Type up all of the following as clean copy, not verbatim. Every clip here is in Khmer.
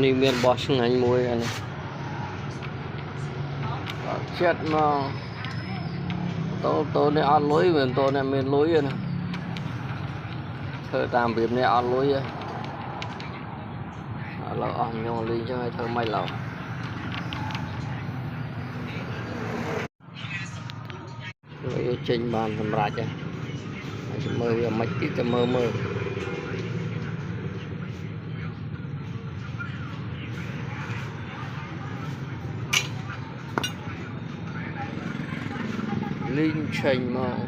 នេះមានបោះឆ្ងាញ់មួយអានេះចិត្តមកតូននេះអត់លុយមិនតូននេះមានលុយណាធ្វើតាមរបៀបនេះអត់លុយឥឡូវអស់ញងលីចឹងឲ្យធ្វើម៉េចឡូវវាចេញបានសម្រាប់ហើយមើលវាមិនតិចតែមើលលីងចេញមក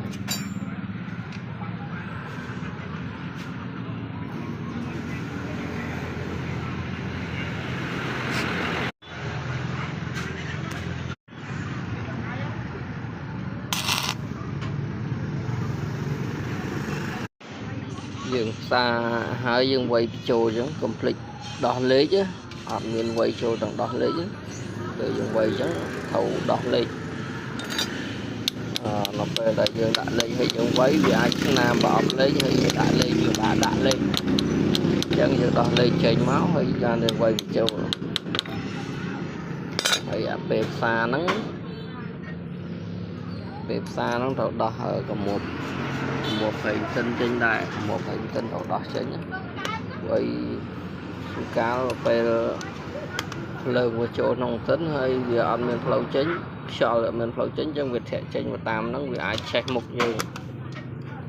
យើងសាហើយយើងវាយចូលអញ្ចឹងកុំភ្លេចដោះលេខអត់មានវាយចូលទាំងដោះលេខគឺយើងវាយអញ្ចឹងត្រូវដោះលេខនៅពេលដែលយើងដាក់លេខហើយយើងវាយវាអាចស្នាមប្រអប់លេខហើយដាក់លេខវាបានដាក់លេខអញ្ចឹងយើងដោះលេខចេញមកហើយបានយើងវាយចូលហើយអាពេលផ្សារហ្នឹងត្រូវដោះកមុំមកផ្សេងសិនចេញដែរមកផ្សេងសិនត្រូវដោះចេញហើយកាលពេលលើកមកចូលក្នុងសិនហើយវាអត់មានផ្លូវចេញខ្យល់អត់មានផ្លូវចេញអញ្ចឹងវាធាក់ចេញមកតាមហ្នឹងវាអាចឆេះមុខយើង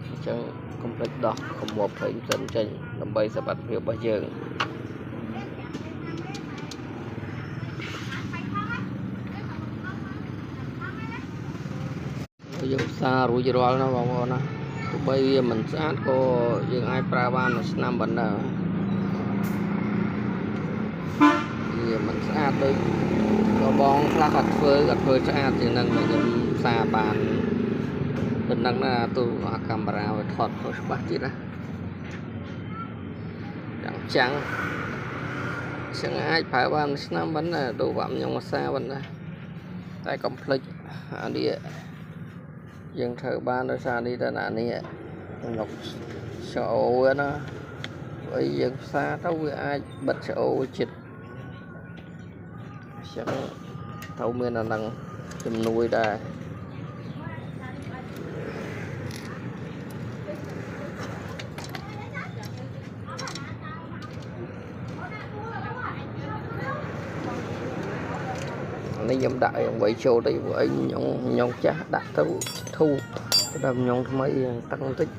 អញ្ចឹងកុំភ្លេចដោះកមុំផ្សេងសិនចេញដើម្បីសុវត្ថិភាពរបស់យើងយើងផ្សាររួចរាល់ណាបងប្អូនណាទោះបីវាមិនស្អាតក៏យើងអាចប្រើបានមួយឆ្នាំបណ្ដៅវាមិនស្អាតដូចក៏បងខ្លះគាត់ធ្វើស្អាតជាងនឹងខ្ញុំផ្សារបានប៉ុណ្ណឹងណាទូកាមេរ៉ាវាថតខុសច្បាស់ទៀតណាចាំអាចប្រើបានមួយឆ្នាំបណ្ដៅដូចខ្ញុំផ្សារបណ្ដៅតែកុំភ្លេចអានេះយើងធ្វើបានដោយសារនេះតែណានេះលុកឆោណាហើយយើងផ្សារទៅវាអាចបិទឆោចិត្តចឹងត្រូវមានអានឹងជំនួយដែរនេះខ្ញុំដាក់ឲ្យវាយចូលទៅព្រោះអីញងចាស់ដាក់ទៅធូរតែញងថ្មីតឹងបន្តិច